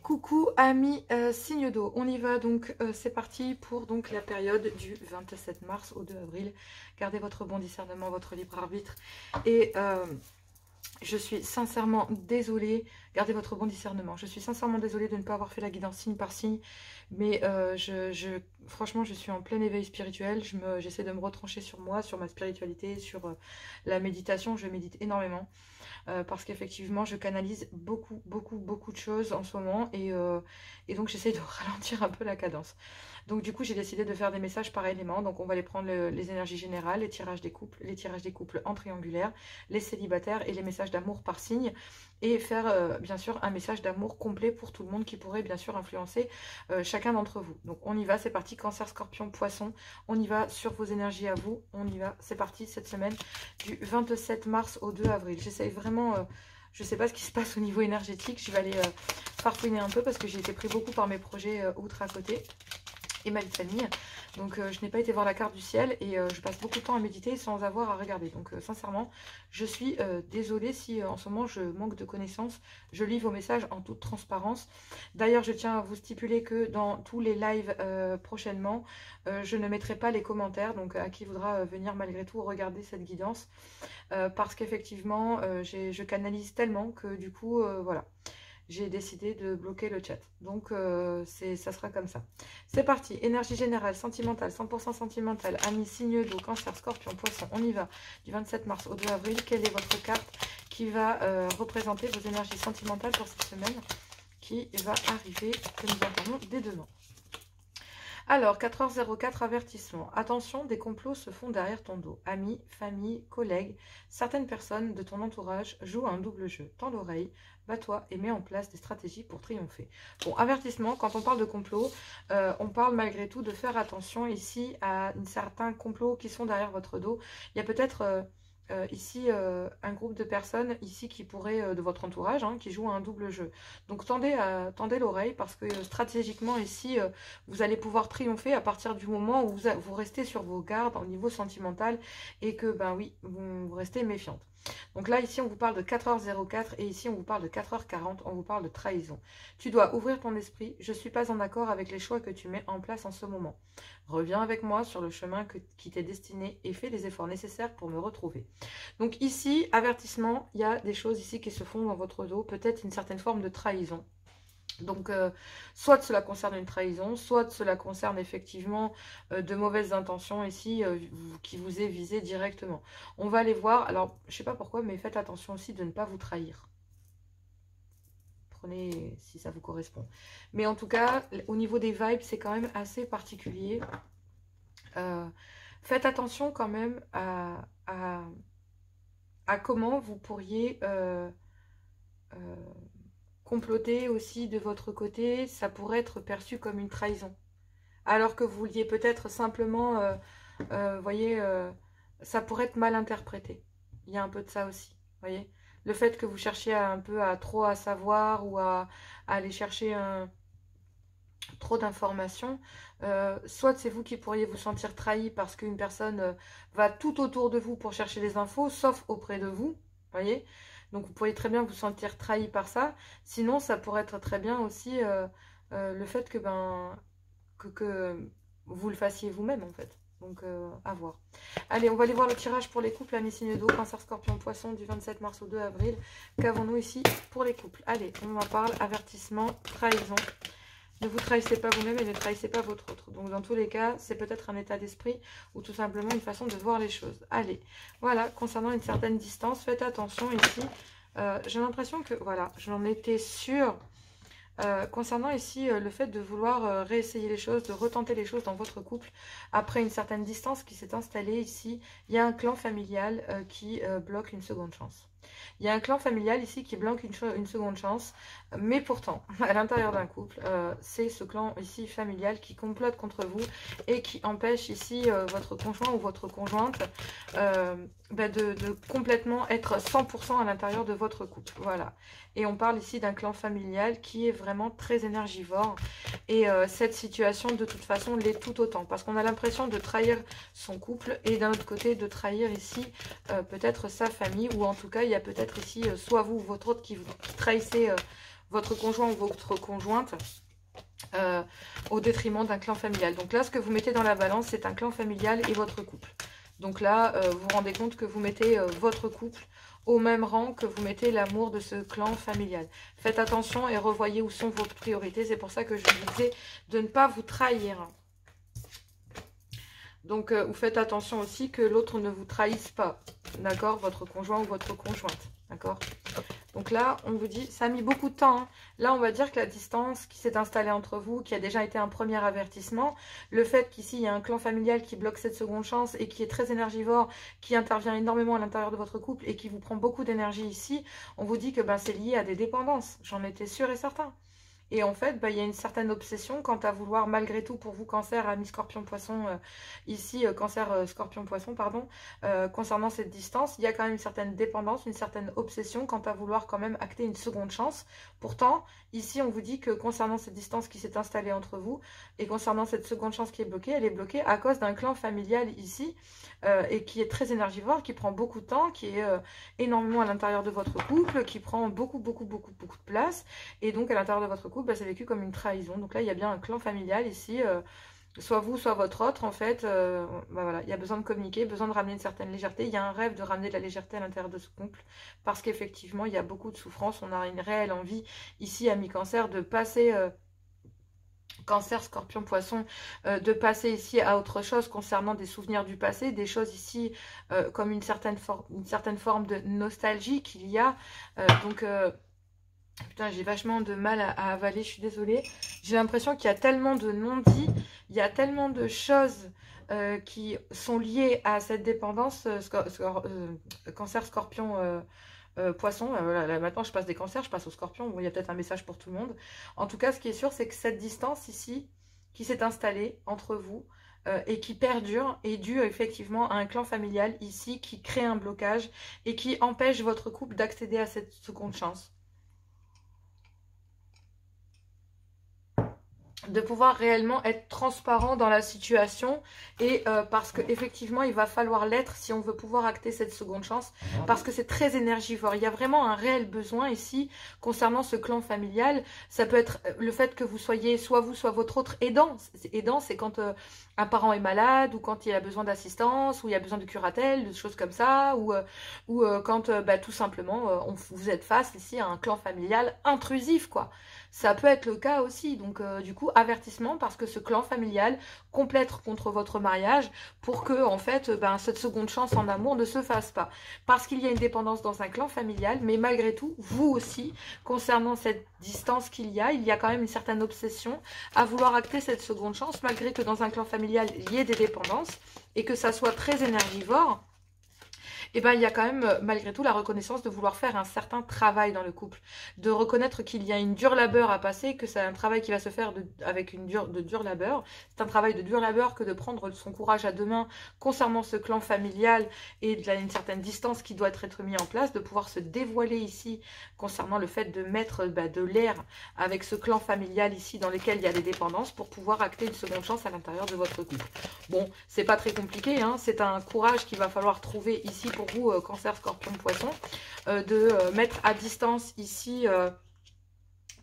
Coucou amis signe d'eau, on y va donc, c'est parti pour donc la période du 27 mars au 2 avril. Gardez votre bon discernement, votre libre arbitre et je suis sincèrement désolée, gardez votre bon discernement, je suis sincèrement désolée de ne pas avoir fait la guidance signe par signe, mais franchement je suis en plein éveil spirituel, j'essaie de me retrancher sur moi, sur ma spiritualité, sur la méditation, je médite énormément. Parce qu'effectivement je canalise beaucoup de choses en ce moment et donc j'essaie de ralentir un peu la cadence. Donc du coup j'ai décidé de faire des messages par éléments, donc on va aller prendre les énergies générales, les tirages des couples en triangulaire, les célibataires et les messages d'amour par signe, et faire bien sûr un message d'amour complet pour tout le monde qui pourrait bien sûr influencer chacun d'entre vous. Donc on y va, c'est parti, Cancer, Scorpion, Poisson, on y va sur vos énergies à vous, on y va, c'est parti cette semaine du 27 mars au 2 avril. J'essaye vraiment, je ne sais pas ce qui se passe au niveau énergétique, je vais aller farfouiner un peu parce que j'ai été pris beaucoup par mes projets outre à côté et ma vie de famille. Donc je n'ai pas été voir la carte du ciel et je passe beaucoup de temps à méditer sans avoir à regarder. Donc sincèrement, je suis désolée si en ce moment je manque de connaissances. Je lis vos messages en toute transparence. D'ailleurs, je tiens à vous stipuler que dans tous les lives prochainement, je ne mettrai pas les commentaires. Donc à qui voudra venir malgré tout regarder cette guidance. Parce qu'effectivement, je canalise tellement que du coup, voilà. J'ai décidé de bloquer le chat. Donc, ça sera comme ça. C'est parti. Énergie générale, sentimentale, 100% sentimentale. Amis, signe d'eau, Cancer, Scorpion, Poisson. On y va. Du 27 mars au 2 avril. Quelle est votre carte qui va représenter vos énergies sentimentales pour cette semaine qui va arriver, que nous entendons dès demain? Alors, 4h04, avertissement. Attention, des complots se font derrière ton dos. Amis, famille, collègues, certaines personnes de ton entourage jouent un double jeu. Tends l'oreille, bats-toi et mets en place des stratégies pour triompher. Bon, avertissement, quand on parle de complot, on parle malgré tout de faire attention ici à certains complots qui sont derrière votre dos. Il y a peut-être... ici un groupe de personnes ici qui pourraient de votre entourage qui jouent un double jeu. Donc tendez l'oreille parce que stratégiquement ici vous allez pouvoir triompher à partir du moment où vous restez sur vos gardes au niveau sentimental et que ben oui vous restez méfiante. Donc là ici on vous parle de 4h04 et ici on vous parle de 4h40, on vous parle de trahison. Tu dois ouvrir ton esprit, je ne suis pas en accord avec les choix que tu mets en place en ce moment. Reviens avec moi sur le chemin qui t'est destiné et fais les efforts nécessaires pour me retrouver. Donc ici, avertissement, il y a des choses ici qui se font dans votre dos, peut-être une certaine forme de trahison. Donc, soit cela concerne une trahison, soit cela concerne effectivement de mauvaises intentions ici qui vous est visé directement. On va aller voir, alors je ne sais pas pourquoi, mais faites attention aussi de ne pas vous trahir. Prenez si ça vous correspond. Mais en tout cas, au niveau des vibes, c'est quand même assez particulier. Faites attention quand même à comment vous pourriez comploter aussi de votre côté. Ça pourrait être perçu comme une trahison. Alors que vous vouliez peut-être simplement, voyez, ça pourrait être mal interprété. Il y a un peu de ça aussi, voyez. Le fait que vous cherchiez un peu à trop à savoir ou à aller chercher trop d'informations, soit c'est vous qui pourriez vous sentir trahi parce qu'une personne va tout autour de vous pour chercher des infos, sauf auprès de vous, voyez. Donc vous pourriez très bien vous sentir trahi par ça. Sinon, ça pourrait être très bien aussi le fait que, que vous le fassiez vous-même en fait. Donc à voir. Allez, on va aller voir le tirage pour les couples, amis signes d'eau, Cancer, Scorpion, Poisson, du 27 mars au 2 avril. Qu'avons-nous ici pour les couples? Allez, on en parle. Avertissement, trahison. Ne vous trahissez pas vous-même et ne trahissez pas votre autre. Donc dans tous les cas, c'est peut-être un état d'esprit ou tout simplement une façon de voir les choses. Allez, voilà, concernant une certaine distance, faites attention ici. J'ai l'impression que, voilà, j'en étais sûre. Concernant ici le fait de vouloir réessayer les choses, de retenter les choses dans votre couple, après une certaine distance qui s'est installée ici, il y a un clan familial qui bloque une seconde chance. Il y a un clan familial ici qui bloque une seconde chance, mais pourtant, à l'intérieur d'un couple, c'est ce clan ici familial qui complote contre vous et qui empêche ici votre conjoint ou votre conjointe de complètement être 100% à l'intérieur de votre couple. Voilà. Et on parle ici d'un clan familial qui est vraiment très énergivore. Et cette situation, de toute façon, l'est tout autant. Parce qu'on a l'impression de trahir son couple et d'un autre côté, de trahir ici peut-être sa famille. Ou en tout cas, il y a peut-être ici, soit vous ou votre autre qui trahissez votre conjoint ou votre conjointe au détriment d'un clan familial. Donc là, ce que vous mettez dans la balance, c'est un clan familial et votre couple. Donc là, vous vous rendez compte que vous mettez votre couple au même rang que vous mettez l'amour de ce clan familial. Faites attention et revoyez où sont vos priorités. C'est pour ça que je vous disais de ne pas vous trahir. Donc, vous faites attention aussi que l'autre ne vous trahisse pas. D'accord? Votre conjoint ou votre conjointe. D'accord? Donc là, on vous dit, ça a mis beaucoup de temps. Hein. Là, on va dire que la distance qui s'est installée entre vous, qui a déjà été un premier avertissement, le fait qu'ici, il y a un clan familial qui bloque cette seconde chance et qui est très énergivore, qui intervient énormément à l'intérieur de votre couple et qui vous prend beaucoup d'énergie ici, on vous dit que ben, c'est lié à des dépendances. J'en étais sûre et certain. Et en fait, bah, il y a une certaine obsession quant à vouloir, malgré tout, pour vous, cancer, ami scorpion poisson, ici, cancer scorpion poisson, pardon, concernant cette distance, il y a quand même une certaine dépendance, une certaine obsession quant à vouloir quand même acter une seconde chance. Pourtant, ici, on vous dit que concernant cette distance qui s'est installée entre vous, et concernant cette seconde chance qui est bloquée, elle est bloquée à cause d'un clan familial ici, et qui est très énergivore, qui prend beaucoup de temps, qui est énormément à l'intérieur de votre couple, qui prend beaucoup de place, et donc à l'intérieur de votre couple, bah, c'est vécu comme une trahison. Donc là, il y a bien un clan familial ici, soit vous, soit votre autre, en fait. Bah voilà, il y a besoin de communiquer, besoin de ramener une certaine légèreté. Il y a un rêve de ramener de la légèreté à l'intérieur de ce couple, parce qu'effectivement, il y a beaucoup de souffrance. On a une réelle envie, ici, à mi-cancer, de passer... Cancer, Scorpion, Poisson, de passer ici à autre chose concernant des souvenirs du passé, des choses ici comme une certaine forme de nostalgie qu'il y a. Putain, j'ai vachement de mal à avaler, je suis désolée. J'ai l'impression qu'il y a tellement de non-dits, il y a tellement de choses qui sont liées à cette dépendance Cancer, Scorpion, Poisson. Voilà, là, maintenant je passe des cancers, je passe au Scorpion. Bon, il y a peut-être un message pour tout le monde. En tout cas, ce qui est sûr, c'est que cette distance ici, qui s'est installée entre vous, et qui perdure, est due effectivement à un clan familial ici, qui crée un blocage et qui empêche votre couple d'accéder à cette seconde chance. De pouvoir réellement être transparent dans la situation et parce que effectivement il va falloir l'être si on veut pouvoir acter cette seconde chance, parce que c'est très énergivore. Il y a vraiment un réel besoin ici concernant ce clan familial. Ça peut être le fait que vous soyez soit vous soit votre autre aidant. Aidant, c'est quand un parent est malade, ou quand il a besoin d'assistance, ou il y a besoin de curatelle, de choses comme ça, ou quand bah, tout simplement vous êtes face ici à un clan familial intrusif, quoi. Ça peut être le cas aussi, donc du coup, avertissement, parce que ce clan familial complète contre votre mariage pour que, en fait, ben, cette seconde chance en amour ne se fasse pas. Parce qu'il y a une dépendance dans un clan familial, mais malgré tout, vous aussi, concernant cette distance qu'il y a quand même une certaine obsession à vouloir acter cette seconde chance, malgré que dans un clan familial, il y ait des dépendances, et que ça soit très énergivore. Et ben, il y a quand même, malgré tout, la reconnaissance de vouloir faire un certain travail dans le couple. De reconnaître qu'il y a une dure labeur à passer, que c'est un travail qui va se faire avec de dur labeur. C'est un travail de dur labeur que de prendre son courage à deux mains concernant ce clan familial et une certaine distance qui doit être mise en place, de pouvoir se dévoiler ici concernant le fait de mettre de l'air avec ce clan familial ici dans lequel il y a des dépendances pour pouvoir acter une seconde chance à l'intérieur de votre couple. Bon, c'est pas très compliqué, hein, c'est un courage qu'il va falloir trouver ici pour vous, Cancer, Scorpion, Poisson, de mettre à distance ici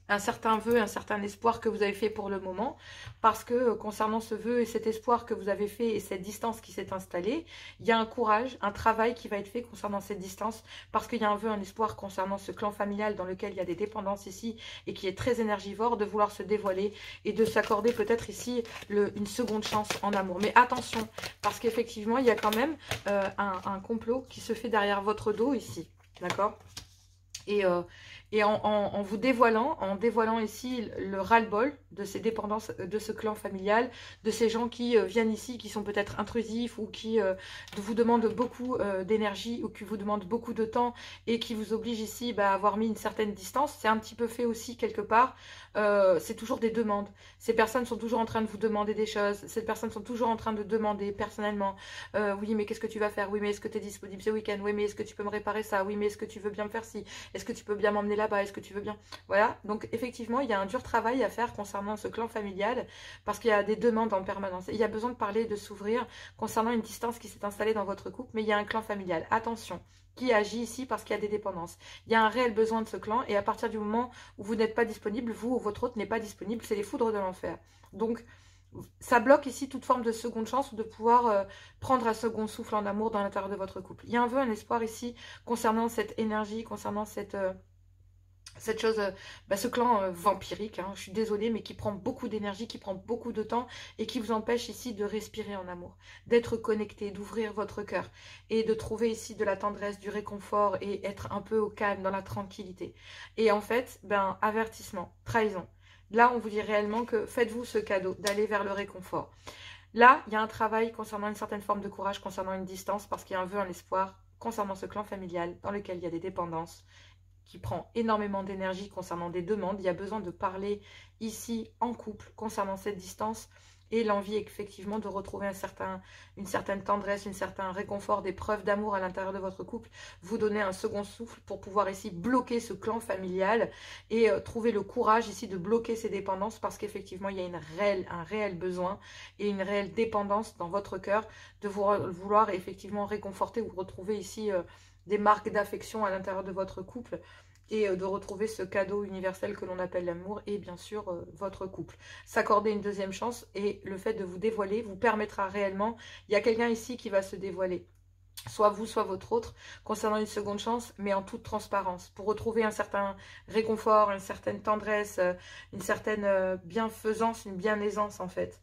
un certain vœu, un certain espoir que vous avez fait pour le moment, parce que concernant ce vœu et cet espoir que vous avez fait et cette distance qui s'est installée, il y a un courage, un travail qui va être fait concernant cette distance, parce qu'il y a un vœu, un espoir concernant ce clan familial dans lequel il y a des dépendances ici et qui est très énergivore, de vouloir se dévoiler et de s'accorder peut-être ici une seconde chance en amour. Mais attention, parce qu'effectivement, il y a quand même un complot qui se fait derrière votre dos ici, d'accord ? Et en vous dévoilant, ici le ras-le-bol de ces dépendances, de ce clan familial, de ces gens qui viennent ici, qui sont peut-être intrusifs ou qui vous demandent beaucoup d'énergie ou qui vous demandent beaucoup de temps et qui vous obligent ici à avoir mis une certaine distance. C'est un petit peu fait aussi quelque part. C'est toujours des demandes. Ces personnes sont toujours en train de vous demander des choses. Ces personnes sont toujours en train de demander personnellement oui, mais qu'est-ce que tu vas faire? Oui, mais est-ce que tu es disponible ce week-end? Oui, mais est-ce que tu peux me réparer ça? Oui, mais est-ce que tu veux bien me faire ci? Est-ce que tu peux bien m'emmener là-bas, est-ce que tu veux bien? Voilà, donc effectivement, il y a un dur travail à faire concernant ce clan familial, parce qu'il y a des demandes en permanence. Il y a besoin de parler, de s'ouvrir concernant une distance qui s'est installée dans votre couple, mais il y a un clan familial. Attention, qui agit ici parce qu'il y a des dépendances. Il y a un réel besoin de ce clan, et à partir du moment où vous n'êtes pas disponible, vous ou votre autre n'est pas disponible, c'est les foudres de l'enfer. Donc, ça bloque ici toute forme de seconde chance ou de pouvoir prendre un second souffle en amour dans l'intérieur de votre couple. Il y a un vœu, un espoir ici concernant cette énergie, concernant cette chose, ce clan vampirique, hein, je suis désolée, mais qui prend beaucoup d'énergie, qui prend beaucoup de temps et qui vous empêche ici de respirer en amour, d'être connecté, d'ouvrir votre cœur et de trouver ici de la tendresse, du réconfort et être un peu au calme, dans la tranquillité. Et en fait, avertissement, trahison. Là, on vous dit réellement que faites-vous ce cadeau d'aller vers le réconfort. Là, il y a un travail concernant une certaine forme de courage, concernant une distance, parce qu'il y a un vœu, un espoir concernant ce clan familial dans lequel il y a des dépendances, qui prend énormément d'énergie concernant des demandes. Il y a besoin de parler ici en couple concernant cette distance et l'envie effectivement de retrouver une certaine tendresse, un certain réconfort, des preuves d'amour à l'intérieur de votre couple, vous donner un second souffle pour pouvoir ici bloquer ce clan familial et trouver le courage ici de bloquer ces dépendances, parce qu'effectivement il y a un réel besoin et une réelle dépendance dans votre cœur de vouloir effectivement réconforter ou retrouver ici des marques d'affection à l'intérieur de votre couple et de retrouver ce cadeau universel que l'on appelle l'amour et bien sûr votre couple. S'accorder une deuxième chance et le fait de vous dévoiler vous permettra réellement, il y a quelqu'un ici qui va se dévoiler, soit vous, soit votre autre, concernant une seconde chance, mais en toute transparence, pour retrouver un certain réconfort, une certaine tendresse, une certaine bienfaisance, une biennaisance en fait.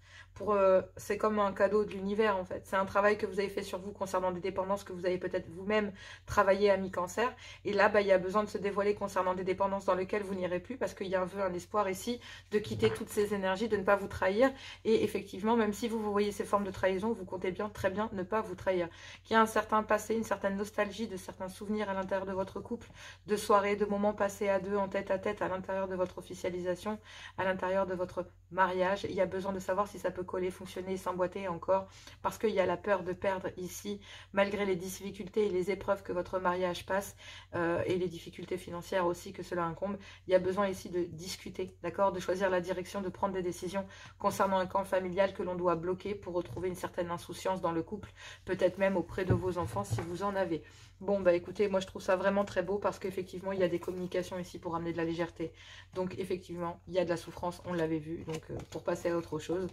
C'est comme un cadeau de l'univers en fait. C'est un travail que vous avez fait sur vous concernant des dépendances que vous avez peut-être vous-même travaillé à mi-cancer. Et là, il y a besoin de se dévoiler concernant des dépendances dans lesquelles vous n'irez plus, parce qu'il y a un vœu, un espoir ici de quitter toutes ces énergies, de ne pas vous trahir. Et effectivement, même si vous voyez ces formes de trahison, vous comptez bien, très bien, ne pas vous trahir. Qu'il y a un certain passé, une certaine nostalgie de certains souvenirs à l'intérieur de votre couple, de soirées, de moments passés à deux, en tête à l'intérieur de votre officialisation, à l'intérieur de votre mariage. Il y a besoin de savoir si ça peut coller, fonctionner, s'emboîter encore, parce qu'il y a la peur de perdre ici, malgré les difficultés et les épreuves que votre mariage passe, et les difficultés financières aussi que cela incombe. Il y a besoin ici de discuter, d'accord, de choisir la direction, de prendre des décisions concernant un camp familial que l'on doit bloquer pour retrouver une certaine insouciance dans le couple, peut-être même auprès de vos enfants si vous en avez. Bon, écoutez, moi je trouve ça vraiment très beau, parce qu'effectivement, il y a des communications ici pour amener de la légèreté. Donc, effectivement, il y a de la souffrance, on l'avait vu. Donc, pour passer à autre chose,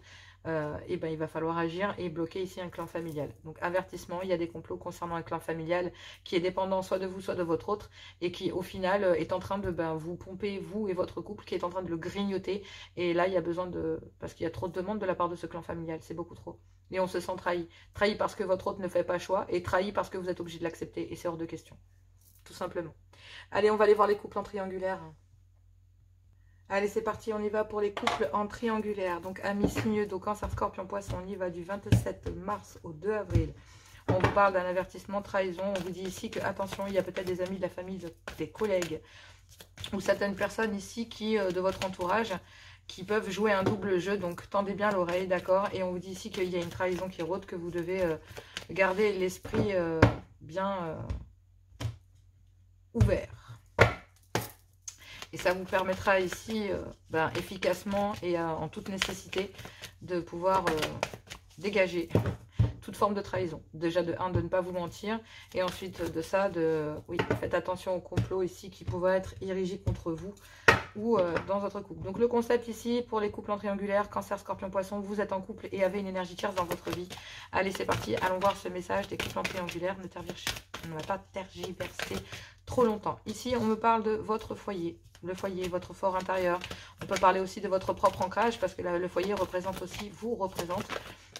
il va falloir agir et bloquer ici un clan familial. Donc, avertissement, il y a des complots concernant un clan familial qui est dépendant soit de vous, soit de votre autre, et qui, au final, est en train de vous pomper, vous et votre couple, qui est en train de le grignoter. Et là, il y a besoin de... Parce qu'il y a trop de demandes de la part de ce clan familial, c'est beaucoup trop. Et on se sent trahi. Trahi parce que votre autre ne fait pas choix, et trahi parce que vous êtes obligé de l'accepter. Et c'est hors de question. Tout simplement. Allez, on va aller voir les couples en triangulaire. Allez, c'est parti, on y va pour les couples en triangulaire. Donc, amis, signe d'eau, Cancer, Scorpion, Poisson, on y va du 27 mars au 2 avril. On vous parle d'un avertissement, trahison. On vous dit ici que, attention, il y a peut-être des amis de la famille, des collègues, ou certaines personnes ici qui, de votre entourage, qui peuvent jouer un double jeu. Donc, tendez bien l'oreille, d'accord? Et on vous dit ici qu'il y a une trahison qui rôde, que vous devez garder l'esprit bien ouvert. Et ça vous permettra ici, efficacement et en toute nécessité, de pouvoir dégager toute forme de trahison. Déjà de ne pas vous mentir. Et ensuite de ça, oui, faites attention au complot ici qui pourrait être érigé contre vous ou dans votre couple. Donc le concept ici, pour les couples en triangulaire, Cancer, Scorpion, Poisson, vous êtes en couple et avez une énergie tierce dans votre vie. Allez, c'est parti. Allons voir ce message des couples en triangulaire. On ne va pas tergiverser trop longtemps. Ici, on me parle de votre foyer. Le foyer, votre fort intérieur. On peut parler aussi de votre propre ancrage, parce que le foyer représente aussi, vous représente.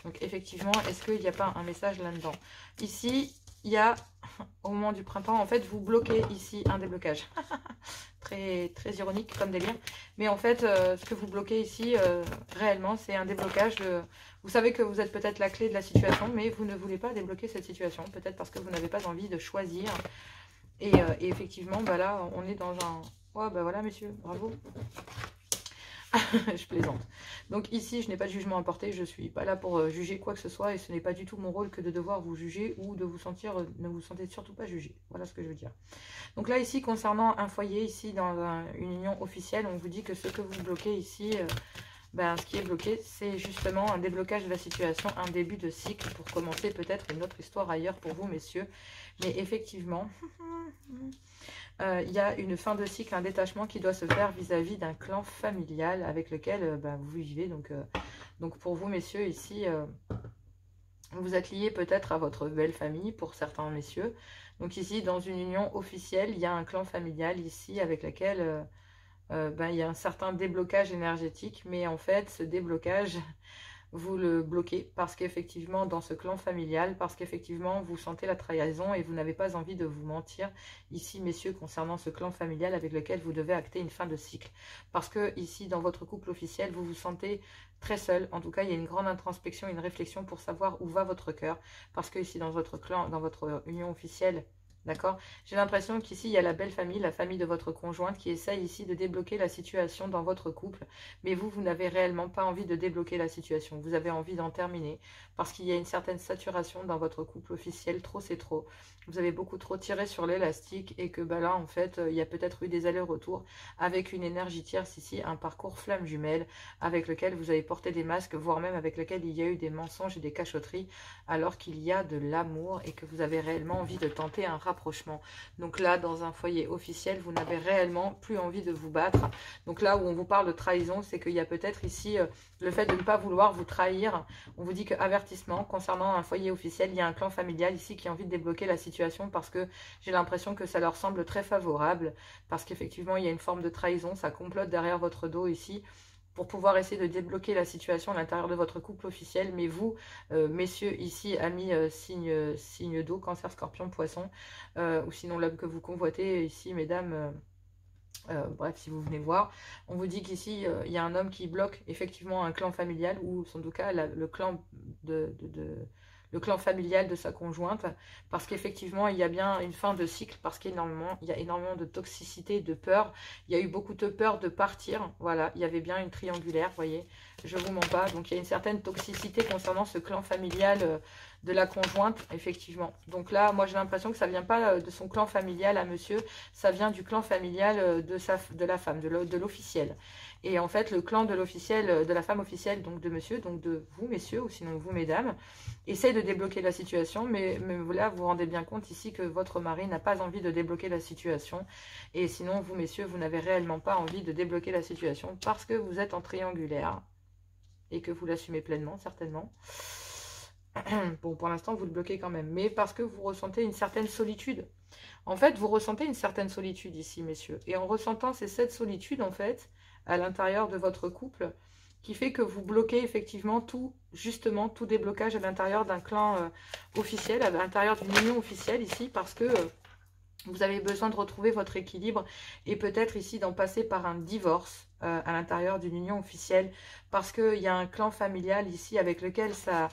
Donc effectivement, est-ce qu'il n'y a pas un message là-dedans? Ici, il y a, au moment du printemps, en fait, vous bloquez ici un déblocage. Très, très ironique comme délire. Mais en fait, ce que vous bloquez ici, réellement, c'est un déblocage de... Vous savez que vous êtes peut-être la clé de la situation, mais vous ne voulez pas débloquer cette situation. Peut-être parce que vous n'avez pas envie de choisir. Et effectivement, là, on est dans un... Oh, voilà, messieurs, bravo. Je plaisante. Donc ici, je n'ai pas de jugement à porter, je ne suis pas là pour juger quoi que ce soit, et ce n'est pas du tout mon rôle que de devoir vous juger ou de vous sentir, ne vous sentez surtout pas jugé. Voilà ce que je veux dire. Donc là, ici, concernant un foyer, ici, dans une union officielle, on vous dit que ce que vous bloquez ici, ce qui est bloqué, c'est justement un déblocage de la situation, un début de cycle pour commencer peut-être une autre histoire ailleurs pour vous, messieurs. Mais effectivement... il y a une fin de cycle, un détachement qui doit se faire vis-à-vis d'un clan familial avec lequel vous vivez. Donc pour vous, messieurs, ici, vous êtes liés peut-être à votre belle famille pour certains messieurs. Donc ici, dans une union officielle, il y a un clan familial ici avec lequel il y a un certain déblocage énergétique. Mais en fait, ce déblocage... vous le bloquez parce qu'effectivement dans ce clan familial, parce qu'effectivement vous sentez la trahison et vous n'avez pas envie de vous mentir ici, messieurs, concernant ce clan familial avec lequel vous devez acter une fin de cycle. Parce que ici, dans votre couple officiel, vous vous sentez très seul. En tout cas, il y a une grande introspection, une réflexion pour savoir où va votre cœur. Parce que ici, dans votre clan, dans votre union officielle, d'accord, j'ai l'impression qu'ici, il y a la belle famille, la famille de votre conjointe qui essaye ici de débloquer la situation dans votre couple. Mais vous n'avez réellement pas envie de débloquer la situation. Vous avez envie d'en terminer parce qu'il y a une certaine saturation dans votre couple officiel. Trop, c'est trop. Vous avez beaucoup trop tiré sur l'élastique et que là, en fait, il y a peut-être eu des allers-retours avec une énergie tierce ici, un parcours flamme jumelle avec lequel vous avez porté des masques, voire même avec lequel il y a eu des mensonges et des cachotteries, alors qu'il y a de l'amour et que vous avez réellement envie de tenter un rapprochement. Donc là, dans un foyer officiel, vous n'avez réellement plus envie de vous battre. Donc là où on vous parle de trahison, c'est qu'il y a peut-être ici le fait de ne pas vouloir vous trahir. On vous dit que, avertissement, concernant un foyer officiel, il y a un clan familial ici qui a envie de débloquer la situation parce que j'ai l'impression que ça leur semble très favorable, parce qu'effectivement, il y a une forme de trahison, ça complote derrière votre dos ici, pour pouvoir essayer de débloquer la situation à l'intérieur de votre couple officiel. Mais vous, messieurs, ici, amis, signe d'eau, cancer, scorpion, poisson, ou sinon l'homme que vous convoitez, ici, mesdames, bref, si vous venez voir, on vous dit qu'ici, il y a un homme qui bloque effectivement un clan familial, ou en tout cas le clan le clan familial de sa conjointe, parce qu'effectivement, il y a bien une fin de cycle, parce qu'il y a énormément de toxicité, de peur. Il y a eu beaucoup de peur de partir. Voilà, il y avait bien une triangulaire, vous voyez, je vous mens pas. Donc, il y a une certaine toxicité concernant ce clan familial de la conjointe, effectivement. Donc là, moi, j'ai l'impression que ça vient pas de son clan familial à monsieur, ça vient du clan familial de la femme, de l'officiel. Et en fait, le clan de l'officiel, de la femme officielle, donc de monsieur, donc de vous, messieurs, ou sinon vous, mesdames, essaye de débloquer la situation, mais là, vous vous rendez bien compte ici que votre mari n'a pas envie de débloquer la situation. Et sinon, vous, messieurs, vous n'avez réellement pas envie de débloquer la situation parce que vous êtes en triangulaire et que vous l'assumez pleinement, certainement. Bon, pour l'instant, vous le bloquez quand même, mais parce que vous ressentez une certaine solitude. En fait, vous ressentez une certaine solitude ici, messieurs. Et en ressentant cette solitude, en fait, à l'intérieur de votre couple, qui fait que vous bloquez effectivement tout, justement, tout déblocage à l'intérieur d'un clan officiel, à l'intérieur d'une union officielle ici, parce que vous avez besoin de retrouver votre équilibre et peut-être ici d'en passer par un divorce à l'intérieur d'une union officielle, parce qu'il y a un clan familial ici avec lequel ça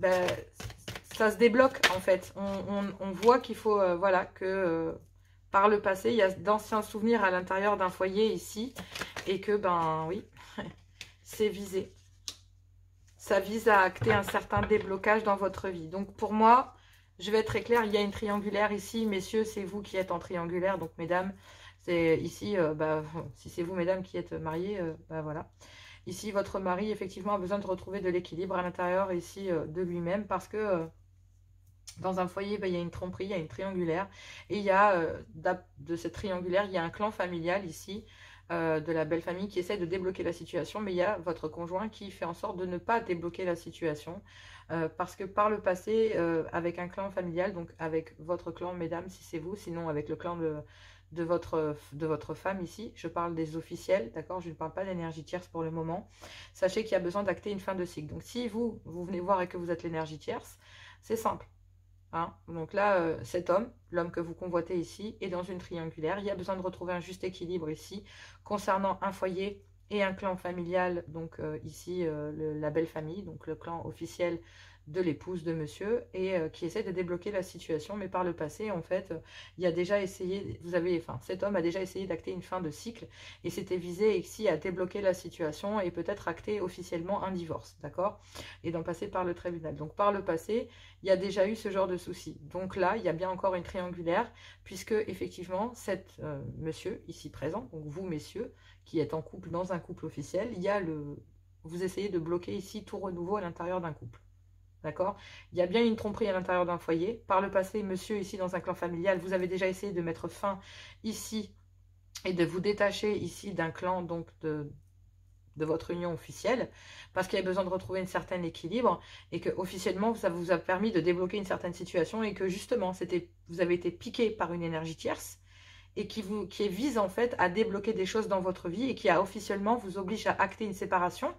se débloque en fait. On voit qu'il faut, voilà, que par le passé, il y a d'anciens souvenirs à l'intérieur d'un foyer ici et que, ben oui, c'est visé. Ça vise à acter un certain déblocage dans votre vie. Donc pour moi, je vais être très claire, il y a une triangulaire ici. Messieurs, c'est vous qui êtes en triangulaire. Donc mesdames, c'est ici, si c'est vous mesdames qui êtes mariées, voilà. Ici, votre mari, effectivement, a besoin de retrouver de l'équilibre à l'intérieur ici de lui-même parce que dans un foyer, il y a une tromperie, il y a une triangulaire. Et il y a, de cette triangulaire, il y a un clan familial ici, de la belle famille qui essaie de débloquer la situation. Mais il y a votre conjoint qui fait en sorte de ne pas débloquer la situation. Parce que par le passé, avec un clan familial, donc avec votre clan, mesdames, si c'est vous, sinon avec le clan de votre femme ici, je parle des officiels, d'accord, je ne parle pas d'énergie tierce pour le moment. Sachez qu'il y a besoin d'acter une fin de cycle. Donc si vous venez voir et que vous êtes l'énergie tierce, c'est simple. Hein, donc là, cet homme, l'homme que vous convoitez ici, est dans une triangulaire. Il y a besoin de retrouver un juste équilibre ici, concernant un foyer et un clan familial, donc ici, la belle famille, donc le clan officiel de l'épouse de monsieur et qui essaie de débloquer la situation. Mais par le passé, en fait, il a déjà essayé, cet homme a déjà essayé d'acter une fin de cycle et s'était visé ici à débloquer la situation et peut-être acter officiellement un divorce, d'accord? Et d'en passer par le tribunal. Donc par le passé, il y a déjà eu ce genre de souci. Donc là, il y a bien encore une triangulaire, puisque effectivement, cet monsieur ici présent, donc vous messieurs, qui êtes en couple dans un couple officiel, vous essayez de bloquer ici tout renouveau à l'intérieur d'un couple. D'accord? Il y a bien une tromperie à l'intérieur d'un foyer. Par le passé, monsieur, ici, dans un clan familial, vous avez déjà essayé de mettre fin ici et de vous détacher ici d'un clan, donc de votre union officielle, parce qu'il y a besoin de retrouver un certain équilibre et que officiellement ça vous a permis de débloquer une certaine situation et que justement vous avez été piqué par une énergie tierce et qui vise en fait à débloquer des choses dans votre vie et qui a officiellement vous oblige à acter une séparation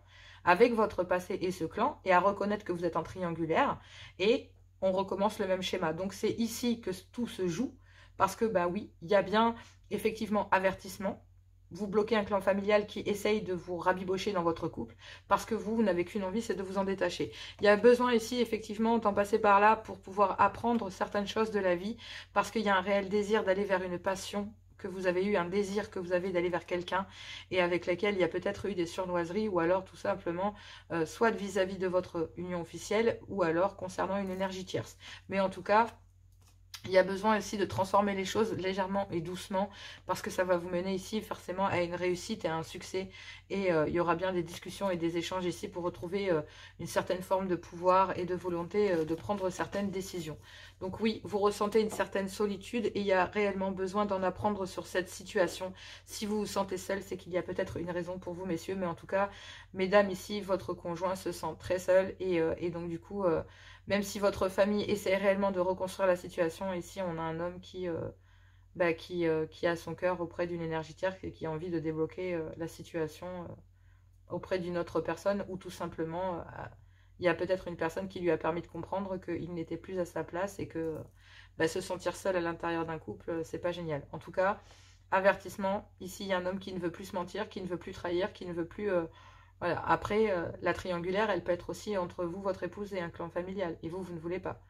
avec votre passé et ce clan et à reconnaître que vous êtes en triangulaire et on recommence le même schéma. Donc c'est ici que tout se joue parce que bah oui, il y a bien effectivement avertissement. Vous bloquez un clan familial qui essaye de vous rabibocher dans votre couple parce que vous n'avez qu'une envie, c'est de vous en détacher. Il y a besoin ici, effectivement, d'en passer par là pour pouvoir apprendre certaines choses de la vie parce qu'il y a un réel désir d'aller vers une passion que vous avez eu, un désir que vous avez d'aller vers quelqu'un et avec lequel il y a peut-être eu des surnoiseries ou alors tout simplement soit vis-à-vis de votre union officielle ou alors concernant une énergie tierce. Mais en tout cas, il y a besoin aussi de transformer les choses légèrement et doucement parce que ça va vous mener ici forcément à une réussite et à un succès. Et il y aura bien des discussions et des échanges ici pour retrouver une certaine forme de pouvoir et de volonté de prendre certaines décisions. Donc oui, vous ressentez une certaine solitude et il y a réellement besoin d'en apprendre sur cette situation. Si vous vous sentez seul, c'est qu'il y a peut-être une raison pour vous, messieurs. Mais en tout cas, mesdames, ici, votre conjoint se sent très seul et donc du coup... même si votre famille essaie réellement de reconstruire la situation, ici on a un homme qui a son cœur auprès d'une énergie tierce et qui a envie de débloquer la situation auprès d'une autre personne ou tout simplement il y a peut-être une personne qui lui a permis de comprendre qu'il n'était plus à sa place et que se sentir seul à l'intérieur d'un couple, c'est pas génial. En tout cas, avertissement, ici il y a un homme qui ne veut plus se mentir, qui ne veut plus trahir, qui ne veut plus... Voilà. Après, la triangulaire, elle peut être aussi entre vous, votre épouse et un clan familial. Et vous, vous ne voulez pas.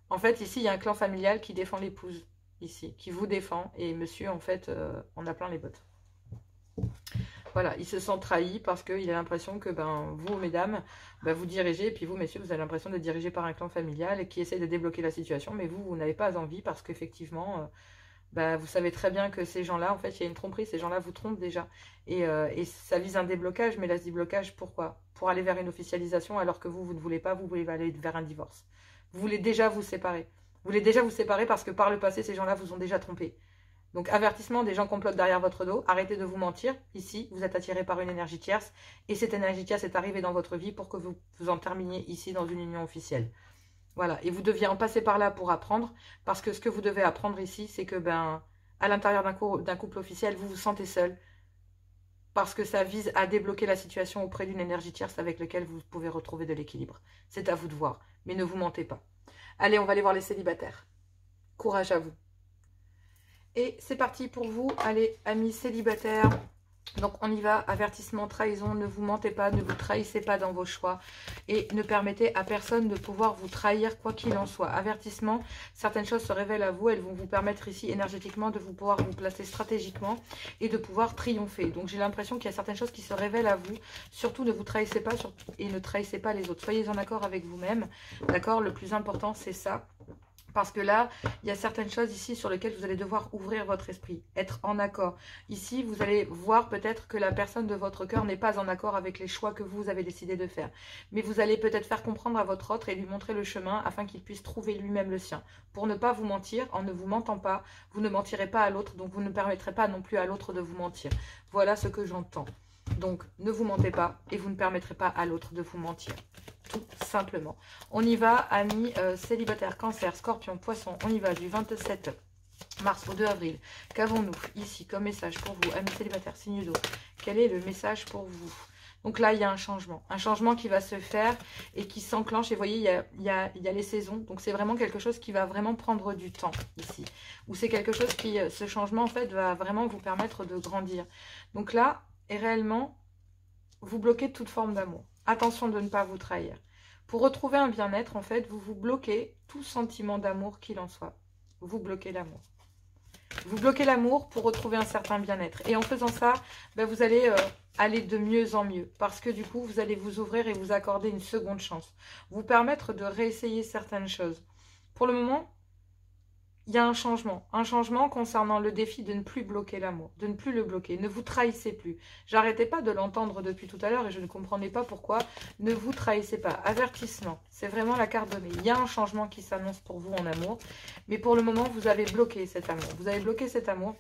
En fait, ici, il y a un clan familial qui défend l'épouse, ici, qui vous défend. Et monsieur, en fait, on a plein les bottes. Voilà, il se sent trahi parce qu'il a l'impression que vous, mesdames, vous dirigez. Et puis vous, messieurs, vous avez l'impression d'être dirigé par un clan familial qui essaie de débloquer la situation. Mais vous n'avez pas envie parce qu'effectivement... vous savez très bien que ces gens-là, en fait, il y a une tromperie, ces gens-là vous trompent déjà. Et ça vise un déblocage, mais là, ce déblocage, pourquoi? Pour aller vers une officialisation, alors que vous ne voulez pas, vous voulez aller vers un divorce. Vous voulez déjà vous séparer. Vous voulez déjà vous séparer parce que par le passé, ces gens-là vous ont déjà trompé. Donc, avertissement, des gens complotent derrière votre dos. Arrêtez de vous mentir. Ici, vous êtes attiré par une énergie tierce. Et cette énergie tierce est arrivée dans votre vie pour que vous en terminiez ici dans une union officielle. Voilà, et vous deviez en passer par là pour apprendre, parce que ce que vous devez apprendre ici, c'est que à l'intérieur d'un couple officiel, vous vous sentez seul, parce que ça vise à débloquer la situation auprès d'une énergie tierce avec laquelle vous pouvez retrouver de l'équilibre. C'est à vous de voir, mais ne vous mentez pas. Allez, on va aller voir les célibataires. Courage à vous. Et c'est parti pour vous, allez, amis célibataires. Donc on y va, avertissement, trahison, ne vous mentez pas, ne vous trahissez pas dans vos choix et ne permettez à personne de pouvoir vous trahir quoi qu'il en soit. Avertissement, certaines choses se révèlent à vous, elles vont vous permettre ici énergétiquement de pouvoir vous placer stratégiquement et de pouvoir triompher. Donc j'ai l'impression qu'il y a certaines choses qui se révèlent à vous, surtout ne vous trahissez pas et ne trahissez pas les autres. Soyez en accord avec vous-même, d'accord? Le plus important c'est ça. Parce que là, il y a certaines choses ici sur lesquelles vous allez devoir ouvrir votre esprit, être en accord. Ici, vous allez voir peut-être que la personne de votre cœur n'est pas en accord avec les choix que vous avez décidé de faire. Mais vous allez peut-être faire comprendre à votre autre et lui montrer le chemin afin qu'il puisse trouver lui-même le sien. Pour ne pas vous mentir, en ne vous mentant pas, vous ne mentirez pas à l'autre, donc vous ne permettrez pas non plus à l'autre de vous mentir. Voilà ce que j'entends. Donc, ne vous mentez pas et vous ne permettrez pas à l'autre de vous mentir. Tout simplement. On y va, amis célibataires, cancer, scorpion, poisson. On y va du 27 mars au 2 avril. Qu'avons-nous ici comme message pour vous, amis célibataires, signe d'eau? Quel est le message pour vous? Donc là, il y a un changement qui va se faire et qui s'enclenche. Et vous voyez, il y a les saisons. Donc c'est vraiment quelque chose qui va vraiment prendre du temps ici. Ou c'est quelque chose qui, ce changement en fait, va vraiment vous permettre de grandir. Donc là, et réellement, vous bloquez toute forme d'amour. Attention de ne pas vous trahir. Pour retrouver un bien-être, en fait, vous vous bloquez tout sentiment d'amour qu'il en soit. Vous bloquez l'amour. Vous bloquez l'amour pour retrouver un certain bien-être. Et en faisant ça, ben vous allez aller de mieux en mieux. Parce que du coup, vous allez vous ouvrir et vous accorder une seconde chance. Vous permettre de réessayer certaines choses. Pour le moment, il y a un changement concernant le défi de ne plus bloquer l'amour, de ne plus le bloquer, ne vous trahissez plus. J'arrêtais pas de l'entendre depuis tout à l'heure et je ne comprenais pas pourquoi. Ne vous trahissez pas. Avertissement, c'est vraiment la carte donnée. Il y a un changement qui s'annonce pour vous en amour, mais pour le moment, vous avez bloqué cet amour. Vous avez bloqué cet amour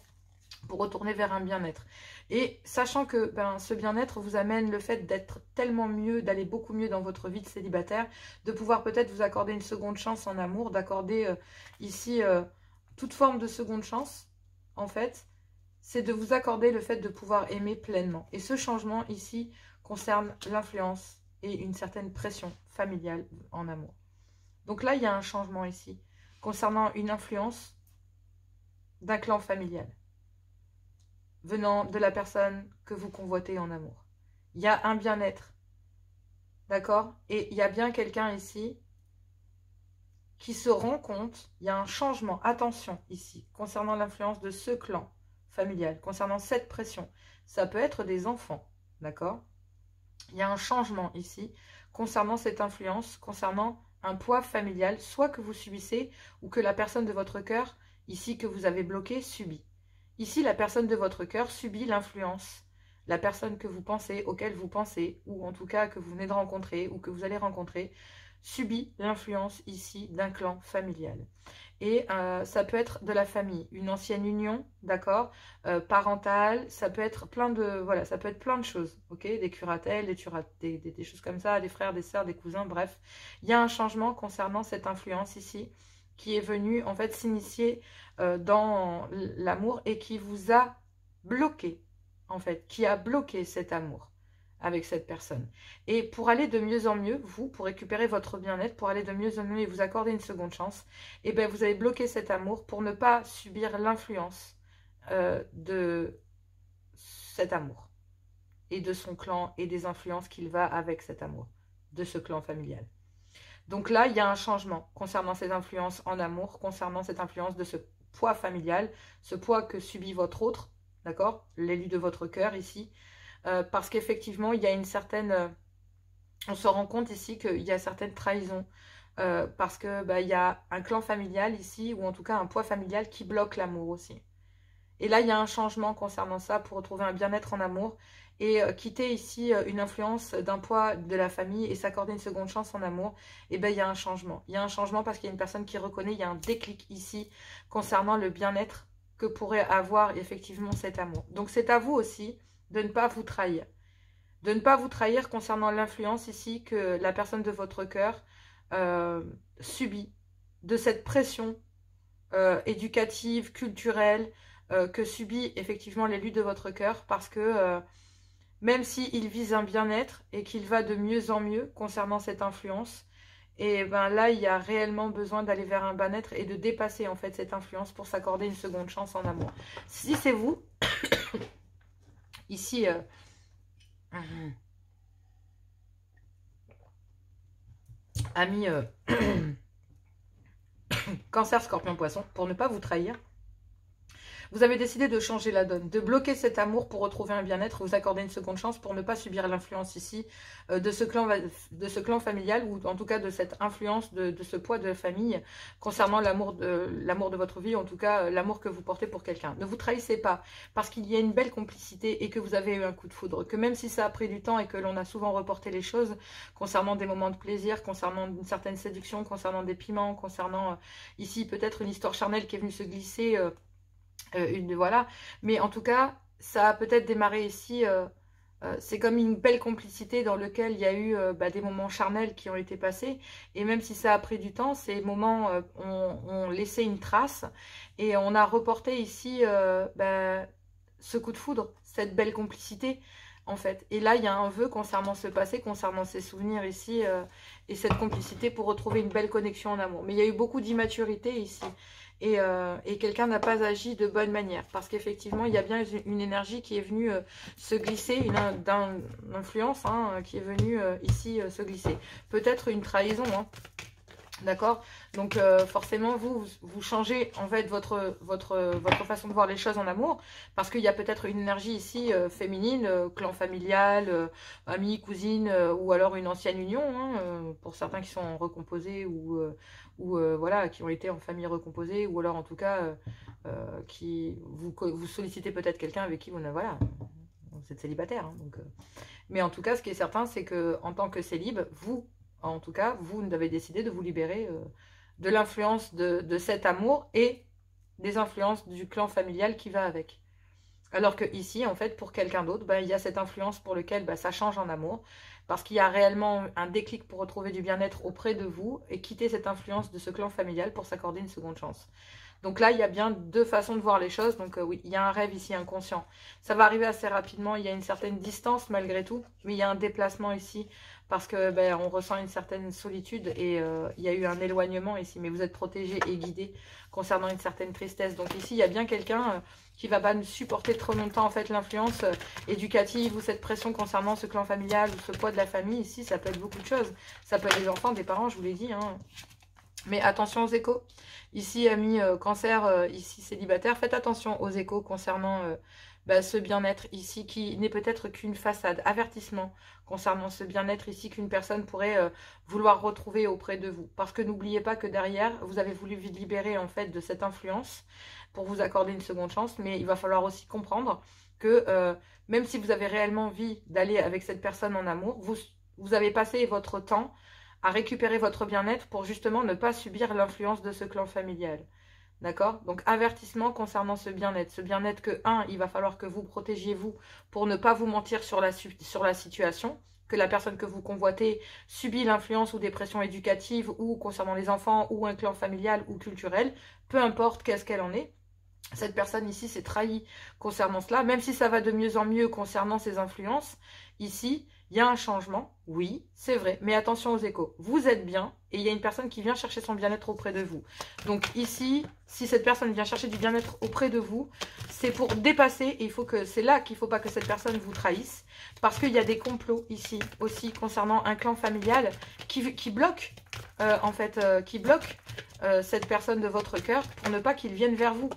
pour retourner vers un bien-être. Et sachant que ce bien-être vous amène le fait d'être tellement mieux, d'aller beaucoup mieux dans votre vie de célibataire, de pouvoir peut-être vous accorder une seconde chance en amour, d'accorder ici toute forme de seconde chance, en fait, c'est de vous accorder le fait de pouvoir aimer pleinement. Et ce changement ici concerne l'influence et une certaine pression familiale en amour. Donc là, il y a un changement ici concernant une influence d'un clan familial venant de la personne que vous convoitez en amour. Il y a un bien-être, d'accord? Et il y a bien quelqu'un ici qui se rend compte, il y a un changement, attention ici, concernant l'influence de ce clan familial, concernant cette pression. Ça peut être des enfants, d'accord? Il y a un changement ici, concernant cette influence, concernant un poids familial, soit que vous subissez, ou que la personne de votre cœur, ici que vous avez bloqué, subit. Ici, la personne de votre cœur subit l'influence. La personne que vous pensez, auquel vous pensez, ou en tout cas que vous venez de rencontrer, ou que vous allez rencontrer, subit l'influence ici d'un clan familial. Et ça peut être de la famille, une ancienne union, d'accord, parentale, ça peut être plein de, voilà, ça peut être plein de choses, ok, des curatelles, des choses comme ça, des frères, des sœurs, des cousins, bref. Il y a un changement concernant cette influence ici, qui est venue en fait s'initier dans l'amour et qui vous a bloqué, en fait, qui a bloqué cet amour avec cette personne. Et pour aller de mieux en mieux, vous, pour récupérer votre bien-être, pour aller de mieux en mieux et vous accorder une seconde chance, et bien vous avez bloqué cet amour pour ne pas subir l'influence de cet amour et de son clan et des influences qu'il va avec cet amour, de ce clan familial. Donc là, il y a un changement concernant ces influences en amour, concernant cette influence de ce poids familial, ce poids que subit votre autre, d'accord, l'élu de votre cœur ici, parce qu'effectivement, il y a une certaine... on se rend compte ici qu'il y a certaines trahisons, parce que il y a un clan familial ici, ou en tout cas un poids familial qui bloque l'amour aussi. Et là, il y a un changement concernant ça pour retrouver un bien-être en amour et quitter ici une influence d'un poids de la famille et s'accorder une seconde chance en amour. Et bien, il y a un changement. Il y a un changement parce qu'il y a une personne qui reconnaît, il y a un déclic ici concernant le bien-être que pourrait avoir effectivement cet amour. Donc, c'est à vous aussi de ne pas vous trahir. De ne pas vous trahir concernant l'influence ici que la personne de votre cœur subit, de cette pression éducative, culturelle, que subit effectivement l'élu de votre cœur, parce que même s'il vise un bien-être et qu'il va de mieux en mieux concernant cette influence, et ben là il y a réellement besoin d'aller vers un bien-être et de dépasser en fait cette influence pour s'accorder une seconde chance en amour. Si c'est vous, ici... amis Cancer, Scorpion, Poisson, pour ne pas vous trahir, vous avez décidé de changer la donne, de bloquer cet amour pour retrouver un bien-être, vous accorder une seconde chance pour ne pas subir l'influence ici de ce clan familial, ou en tout cas de cette influence, de ce poids de la famille concernant l'amour de votre vie, en tout cas l'amour que vous portez pour quelqu'un. Ne vous trahissez pas, parce qu'il y a une belle complicité et que vous avez eu un coup de foudre, que même si ça a pris du temps et que l'on a souvent reporté les choses concernant des moments de plaisir, concernant une certaine séduction, concernant des piments, concernant ici peut-être une histoire charnelle qui est venue se glisser... voilà, mais en tout cas ça a peut-être démarré ici, c'est comme une belle complicité dans lequel il y a eu des moments charnels qui ont été passés, et même si ça a pris du temps, ces moments ont laissé une trace, et on a reporté ici ce coup de foudre, cette belle complicité en fait. Et là il y a un vœu concernant ce passé, concernant ces souvenirs ici, et cette complicité pour retrouver une belle connexion en amour. Mais il y a eu beaucoup d'immaturité ici. et quelqu'un n'a pas agi de bonne manière. Parce qu'effectivement, il y a bien une énergie qui est venue se glisser, une influence hein, qui est venue ici se glisser. Peut-être une trahison, hein. D'accord? Donc forcément, vous changez en fait votre façon de voir les choses en amour, parce qu'il y a peut-être une énergie ici féminine, clan familial, amie, cousine, ou alors une ancienne union, hein, pour certains qui sont recomposés ou voilà, qui ont été en famille recomposée, ou alors en tout cas qui vous sollicitez peut-être quelqu'un avec qui vous voilà, vous êtes célibataire. Hein, donc, mais en tout cas, ce qui est certain, c'est que en tant que célib, en tout cas, vous avez décidé de vous libérer de l'influence de cet amour et des influences du clan familial qui va avec. Alors que ici, en fait, pour quelqu'un d'autre, bah, il y a cette influence pour laquelle bah, ça change en amour, parce qu'il y a réellement un déclic pour retrouver du bien-être auprès de vous et quitter cette influence de ce clan familial pour s'accorder une seconde chance. Donc là, il y a bien deux façons de voir les choses. Donc oui, il y a un rêve ici inconscient. Ça va arriver assez rapidement. Il y a une certaine distance malgré tout. Mais il y a un déplacement ici parce que ben, on ressent une certaine solitude et il y a eu un éloignement ici. Mais vous êtes protégé et guidé concernant une certaine tristesse. Donc ici, il y a bien quelqu'un qui va pas supporter trop longtemps en fait l'influence éducative ou cette pression concernant ce clan familial ou ce poids de la famille. Ici, ça peut être beaucoup de choses. Ça peut être des enfants, des parents, je vous l'ai dit. Hein. Mais attention aux échos. Ici, amis cancer, ici célibataire, faites attention aux échos concernant ce bien-être ici qui n'est peut-être qu'une façade. Avertissement concernant ce bien-être ici qu'une personne pourrait vouloir retrouver auprès de vous. Parce que n'oubliez pas que derrière, vous avez voulu vous libérer en fait de cette influence pour vous accorder une seconde chance. Mais il va falloir aussi comprendre que même si vous avez réellement envie d'aller avec cette personne en amour, vous avez passé votre temps à récupérer votre bien-être pour justement ne pas subir l'influence de ce clan familial. D'accord? Donc, avertissement concernant ce bien-être. Ce bien-être que, il va falloir que vous protégiez vous pour ne pas vous mentir sur la situation, que la personne que vous convoitez subit l'influence ou des pressions éducatives ou concernant les enfants ou un clan familial ou culturel, peu importe qu'est-ce qu'elle en est. Cette personne ici s'est trahie concernant cela, même si ça va de mieux en mieux concernant ses influences. Ici, il y a un changement, oui, c'est vrai, mais attention aux échos. Vous êtes bien et il y a une personne qui vient chercher son bien-être auprès de vous. Donc ici, si cette personne vient chercher du bien-être auprès de vous, c'est pour dépasser, et c'est là qu'il ne faut pas que cette personne vous trahisse, parce qu'il y a des complots ici aussi concernant un clan familial qui bloque, cette personne de votre cœur pour ne pas qu'il vienne vers vous.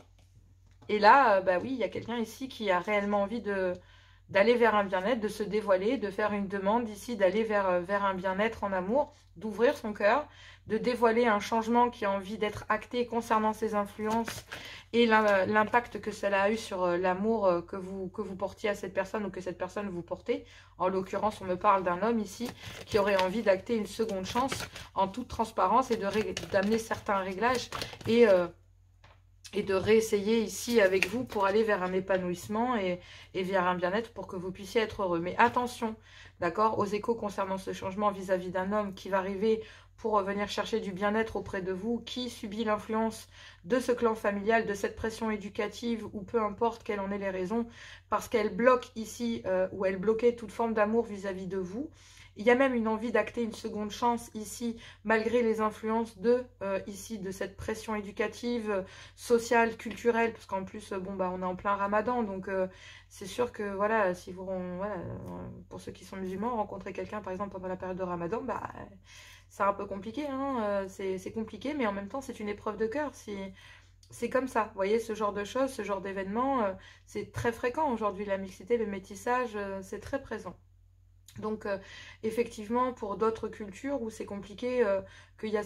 Et là, bah oui, il y a quelqu'un ici qui a réellement envie d'aller vers un bien-être, de se dévoiler, de faire une demande ici, d'aller vers un bien-être en amour, d'ouvrir son cœur, de dévoiler un changement qui a envie d'être acté concernant ses influences et l'impact que cela a eu sur l'amour que vous portiez à cette personne ou que cette personne vous portait. En l'occurrence, on me parle d'un homme ici qui aurait envie d'acter une seconde chance en toute transparence et d'amener certains réglages et de réessayer ici avec vous pour aller vers un épanouissement et vers un bien-être pour que vous puissiez être heureux. Mais attention, d'accord, aux échos concernant ce changement vis-à-vis d'un homme qui va arriver pour venir chercher du bien-être auprès de vous, qui subit l'influence de ce clan familial, de cette pression éducative, ou peu importe quelles en aient les raisons, parce qu'elle bloque ici, ou elle bloquait toute forme d'amour vis-à-vis de vous. Il y a même une envie d'acter une seconde chance ici, malgré les influences de cette pression éducative, sociale, culturelle, parce qu'en plus, on est en plein ramadan, donc c'est sûr que, voilà, si vous, pour ceux qui sont musulmans, rencontrer quelqu'un, par exemple, pendant la période de ramadan, c'est un peu compliqué, hein, c'est compliqué, mais en même temps, c'est une épreuve de cœur, c'est comme ça, vous voyez, ce genre de choses, ce genre d'événements, c'est très fréquent aujourd'hui, la mixité, le métissage, c'est très présent. Donc, effectivement, pour d'autres cultures où c'est compliqué, qu'il y a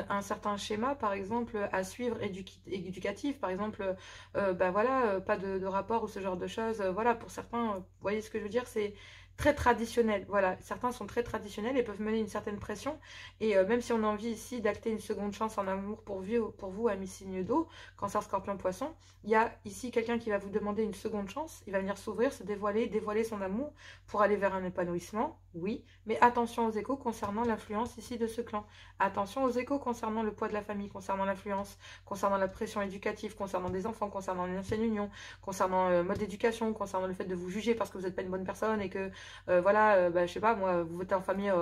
un certain schéma, par exemple, à suivre éducatif, par exemple, pas de rapport ou ce genre de choses. Voilà, pour certains, vous voyez ce que je veux dire, c'est très traditionnel. Voilà, certains sont très traditionnels et peuvent mener une certaine pression. Et même si on a envie ici d'acter une seconde chance en amour pour vous, amis signes d'eau, Cancer, Scorpion, Poisson, il y a ici quelqu'un qui va vous demander une seconde chance. Il va venir s'ouvrir, se dévoiler son amour pour aller vers un épanouissement, oui, mais attention aux échos concernant l'influence ici de ce clan. Attention aux échos concernant le poids de la famille, concernant l'influence, concernant la pression éducative, concernant des enfants, concernant une ancienne union, concernant le mode d'éducation, concernant le fait de vous juger parce que vous n'êtes pas une bonne personne et que voilà, bah, je sais pas, moi, vous êtes en famille,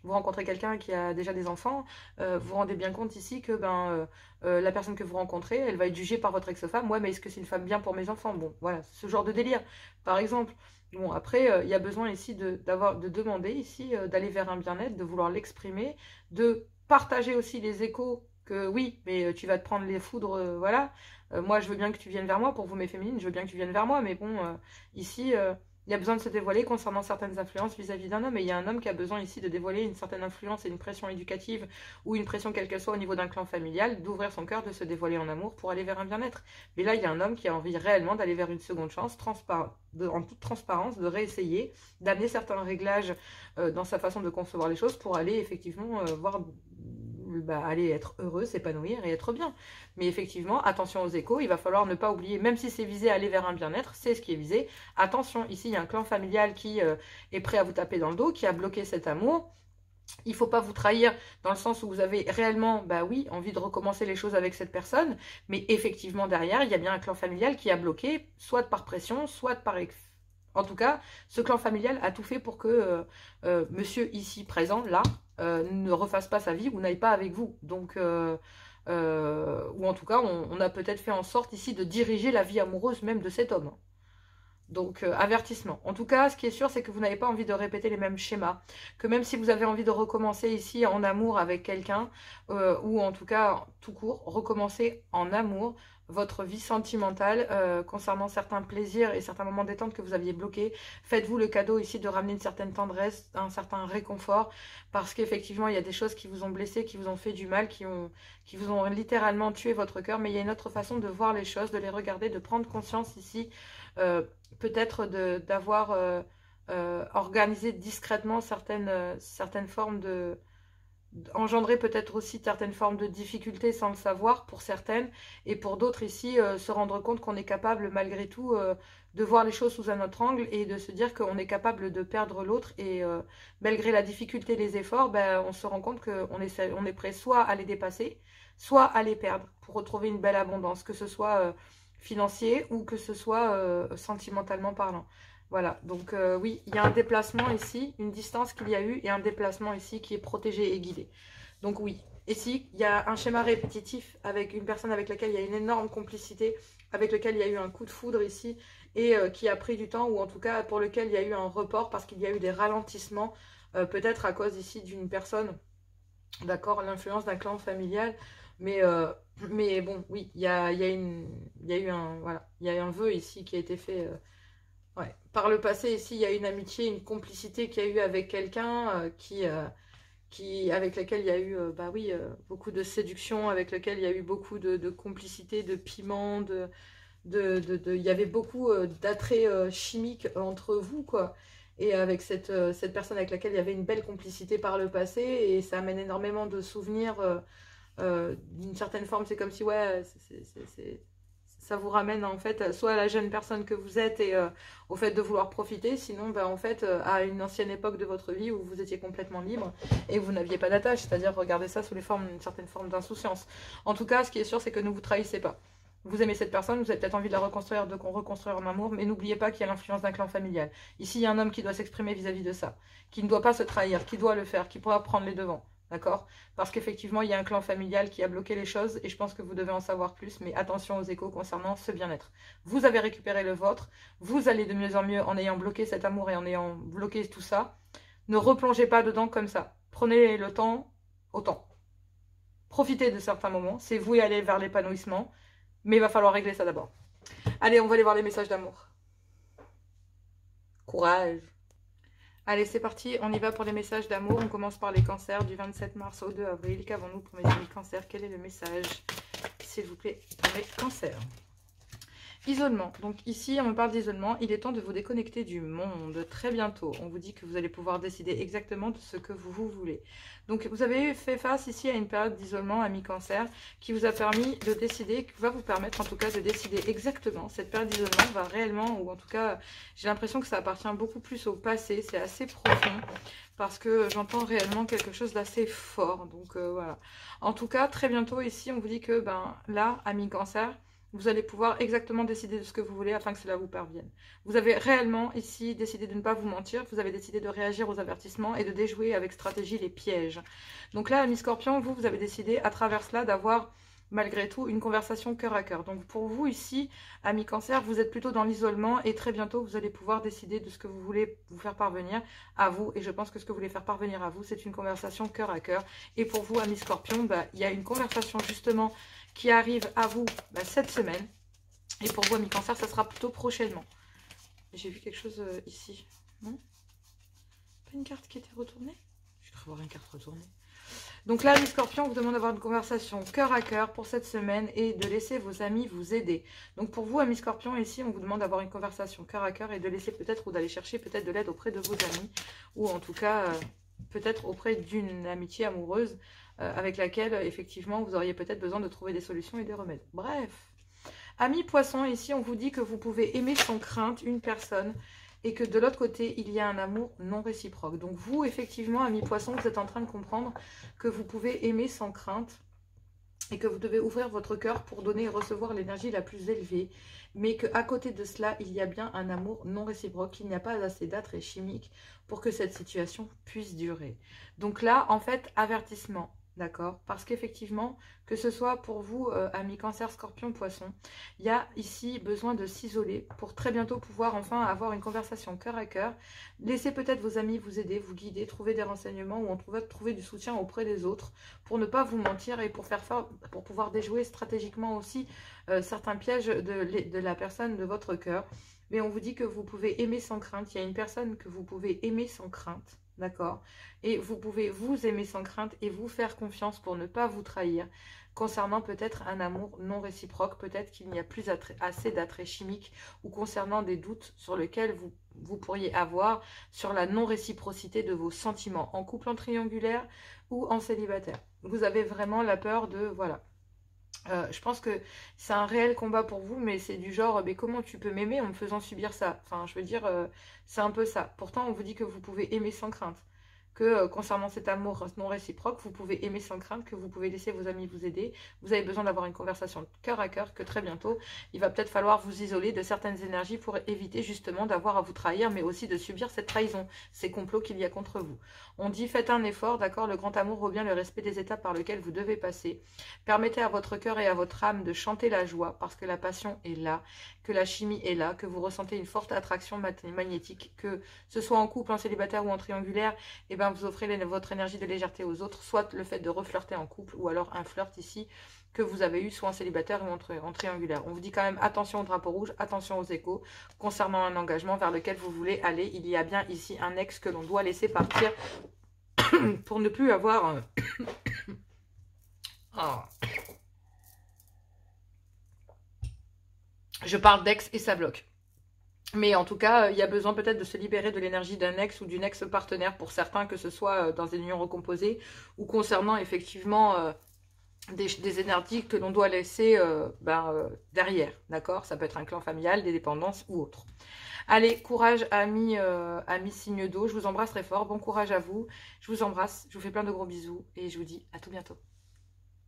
vous rencontrez quelqu'un qui a déjà des enfants, vous vous rendez bien compte ici que la personne que vous rencontrez, elle va être jugée par votre ex-femme. Ouais, mais est-ce que c'est une femme bien pour mes enfants? Bon, voilà, ce genre de délire, par exemple. Bon, après, il y a besoin ici de demander ici, d'aller vers un bien-être, de vouloir l'exprimer, de partager aussi les échos que oui, mais tu vas te prendre les foudres, voilà. Moi, je veux bien que tu viennes vers moi, pour vous mes féminines, je veux bien que tu viennes vers moi, mais bon, ici, il y a besoin de se dévoiler concernant certaines influences vis-à-vis d'un homme, et il y a un homme qui a besoin ici de dévoiler une certaine influence et une pression éducative, ou une pression quelle qu'elle soit au niveau d'un clan familial, d'ouvrir son cœur, de se dévoiler en amour pour aller vers un bien-être. Mais là, il y a un homme qui a envie réellement d'aller vers une seconde chance, en toute transparence, de réessayer, d'amener certains réglages dans sa façon de concevoir les choses pour aller effectivement voir, aller être heureux, s'épanouir et être bien. Mais effectivement, attention aux échos, il va falloir ne pas oublier, même si c'est visé à aller vers un bien-être, c'est ce qui est visé. Attention, ici, il y a un clan familial qui est prêt à vous taper dans le dos, qui a bloqué cet amour. Il ne faut pas vous trahir dans le sens où vous avez réellement, bah oui, envie de recommencer les choses avec cette personne, mais effectivement, derrière, il y a bien un clan familial qui a bloqué, soit par pression, soit par... En tout cas, ce clan familial a tout fait pour que monsieur ici présent, là, ne refasse pas sa vie ou n'aille pas avec vous. Donc, ou en tout cas, on a peut-être fait en sorte ici de diriger la vie amoureuse même de cet homme. Donc, avertissement. En tout cas, ce qui est sûr, c'est que vous n'avez pas envie de répéter les mêmes schémas. Que même si vous avez envie de recommencer ici en amour avec quelqu'un, ou en tout cas, tout court, recommencer en amour votre vie sentimentale concernant certains plaisirs et certains moments détente que vous aviez bloqués. Faites-vous le cadeau ici de ramener une certaine tendresse, un certain réconfort, parce qu'effectivement, il y a des choses qui vous ont blessé, qui vous ont fait du mal, qui vous ont littéralement tué votre cœur, mais il y a une autre façon de voir les choses, de les regarder, de prendre conscience ici, peut-être d'avoir organisé discrètement certaines formes engendrer peut-être aussi certaines formes de difficultés sans le savoir pour certaines, et pour d'autres ici, se rendre compte qu'on est capable malgré tout de voir les choses sous un autre angle et de se dire qu'on est capable de perdre l'autre, et malgré la difficulté, les efforts, ben, on se rend compte qu'on on est prêt soit à les dépasser, soit à les perdre pour retrouver une belle abondance, que ce soit financier ou que ce soit sentimentalement parlant. Voilà, donc oui, il y a un déplacement ici, une distance qu'il y a eu, et un déplacement ici qui est protégé et guidé. Donc oui, ici, il y a un schéma répétitif avec une personne avec laquelle il y a une énorme complicité, avec laquelle il y a eu un coup de foudre ici, et qui a pris du temps, ou en tout cas pour lequel il y a eu un report, parce qu'il y a eu des ralentissements, peut-être à cause ici d'une personne, d'accord, l'influence d'un clan familial, mais bon, oui, il y a eu un vœu ici qui a été fait... Ouais. Par le passé, ici, il y a une amitié, une complicité qu'il y a eu avec quelqu'un avec lequel il y a eu beaucoup de séduction, avec lequel il y a eu beaucoup de complicité, de piment, il y avait beaucoup d'attraits chimiques entre vous, quoi. Et avec cette personne avec laquelle il y avait une belle complicité par le passé, et ça amène énormément de souvenirs d'une certaine forme. C'est comme si, ouais, ça vous ramène en fait soit à la jeune personne que vous êtes et au fait de vouloir profiter, sinon en fait à une ancienne époque de votre vie où vous étiez complètement libre et vous n'aviez pas d'attache, c'est-à-dire regardez ça sous une certaine forme d'insouciance. En tout cas, ce qui est sûr, c'est que ne vous trahissez pas. Vous aimez cette personne, vous avez peut-être envie de la reconstruire, reconstruire en amour, mais n'oubliez pas qu'il y a l'influence d'un clan familial. Ici, il y a un homme qui doit s'exprimer vis-à-vis de ça, qui ne doit pas se trahir, qui doit le faire, qui pourra prendre les devants. D'accord? Parce qu'effectivement, il y a un clan familial qui a bloqué les choses, et je pense que vous devez en savoir plus, mais attention aux échos concernant ce bien-être. Vous avez récupéré le vôtre, vous allez de mieux en mieux en ayant bloqué cet amour et en ayant bloqué tout ça. Ne replongez pas dedans comme ça. Prenez le temps au temps. Profitez de certains moments, c'est vous et aller vers l'épanouissement, mais il va falloir régler ça d'abord. Allez, on va aller voir les messages d'amour. Courage! Allez, c'est parti, on y va pour les messages d'amour. On commence par les cancers du 27 mars au 2 avril. Qu'avons-nous pour mes amis cancers? Quel est le message, s'il vous plaît, pour les cancers? Isolement. Donc ici, on me parle d'isolement. Il est temps de vous déconnecter du monde. Très bientôt, on vous dit que vous allez pouvoir décider exactement de ce que vous voulez. Donc vous avez fait face ici à une période d'isolement, ami cancer, qui vous a permis de décider, qui va vous permettre en tout cas de décider exactement. Cette période d'isolement va réellement, ou en tout cas, j'ai l'impression que ça appartient beaucoup plus au passé. C'est assez profond, parce que j'entends réellement quelque chose d'assez fort. Donc voilà. En tout cas, très bientôt ici, on vous dit que là, ami cancer, vous allez pouvoir exactement décider de ce que vous voulez afin que cela vous parvienne. Vous avez réellement ici décidé de ne pas vous mentir, vous avez décidé de réagir aux avertissements et de déjouer avec stratégie les pièges. Donc là, amis Scorpion, vous avez décidé à travers cela d'avoir malgré tout une conversation cœur à cœur. Donc pour vous ici, amis Cancer, vous êtes plutôt dans l'isolement et très bientôt vous allez pouvoir décider de ce que vous voulez vous faire parvenir à vous. Et je pense que ce que vous voulez faire parvenir à vous, c'est une conversation cœur à cœur. Et pour vous, amis Scorpion, il y a une conversation justement qui arrive à vous cette semaine. Et pour vous, amis Cancer, ça sera plutôt prochainement. J'ai vu quelque chose ici. Non? Pas une carte qui était retournée? Je devrais voir une carte retournée. Donc là, les Scorpions, on vous demande d'avoir une conversation cœur à cœur pour cette semaine et de laisser vos amis vous aider. Donc pour vous, amis Scorpions, ici, on vous demande d'avoir une conversation cœur à cœur et de laisser peut-être ou d'aller chercher peut-être de l'aide auprès de vos amis ou en tout cas peut-être auprès d'une amitié amoureuse avec laquelle effectivement vous auriez peut-être besoin de trouver des solutions et des remèdes. Bref, amis Poissons, ici, on vous dit que vous pouvez aimer sans crainte une personne et que de l'autre côté, il y a un amour non réciproque. Donc vous, effectivement, amis Poissons, vous êtes en train de comprendre que vous pouvez aimer sans crainte et que vous devez ouvrir votre cœur pour donner et recevoir l'énergie la plus élevée, mais qu'à côté de cela, il y a bien un amour non réciproque, qu'il n'y a pas assez d'attrait chimique pour que cette situation puisse durer. Donc là, en fait, avertissement. D'accord? Parce qu'effectivement, que ce soit pour vous, amis Cancer, Scorpion, Poisson, il y a ici besoin de s'isoler pour très bientôt pouvoir enfin avoir une conversation cœur à cœur. Laissez peut-être vos amis vous aider, vous guider, trouver des renseignements ou trouver du soutien auprès des autres pour ne pas vous mentir et pour pouvoir déjouer stratégiquement aussi certains pièges de la personne de votre cœur. Mais on vous dit que vous pouvez aimer sans crainte. Il y a une personne que vous pouvez aimer sans crainte. D'accord? Et vous pouvez vous aimer sans crainte et vous faire confiance pour ne pas vous trahir. Concernant peut-être un amour non réciproque, peut-être qu'il n'y a plus assez d'attrait chimique ou concernant des doutes sur lesquels vous pourriez avoir sur la non-réciprocité de vos sentiments en couple en triangulaire ou en célibataire. Vous avez vraiment la peur de... Voilà. Je pense que c'est un réel combat pour vous, mais c'est du genre, mais comment tu peux m'aimer en me faisant subir ça? Enfin, je veux dire, c'est un peu ça. Pourtant, on vous dit que vous pouvez aimer sans crainte. Que concernant cet amour non réciproque, vous pouvez aimer sans crainte, que vous pouvez laisser vos amis vous aider. Vous avez besoin d'avoir une conversation cœur à cœur, que très bientôt, il va peut-être falloir vous isoler de certaines énergies pour éviter justement d'avoir à vous trahir, mais aussi de subir cette trahison, ces complots qu'il y a contre vous. On dit, faites un effort, d'accord, le grand amour vaut bien le respect des étapes par lesquelles vous devez passer. Permettez à votre cœur et à votre âme de chanter la joie, parce que la passion est là, que la chimie est là, que vous ressentez une forte attraction magnétique, que ce soit en couple, en célibataire ou en triangulaire, et ben vous offrez votre énergie de légèreté aux autres, soit le fait de reflirter en couple, ou alors un flirt ici que vous avez eu, soit en célibataire ou en triangulaire. On vous dit quand même attention au drapeau rouge, attention aux échos, concernant un engagement vers lequel vous voulez aller. Il y a bien ici un ex que l'on doit laisser partir pour ne plus avoir... Je parle d'ex et ça bloque. Mais en tout cas, il y a besoin peut-être de se libérer de l'énergie d'un ex ou d'une ex-partenaire pour certains, que ce soit dans une union recomposée ou concernant effectivement des énergies que l'on doit laisser derrière, d'accord? Ça peut être un clan familial, des dépendances ou autre. Allez, courage amis signe d'eau, je vous embrasse très fort, bon courage à vous, je vous embrasse, je vous fais plein de gros bisous et je vous dis à tout bientôt.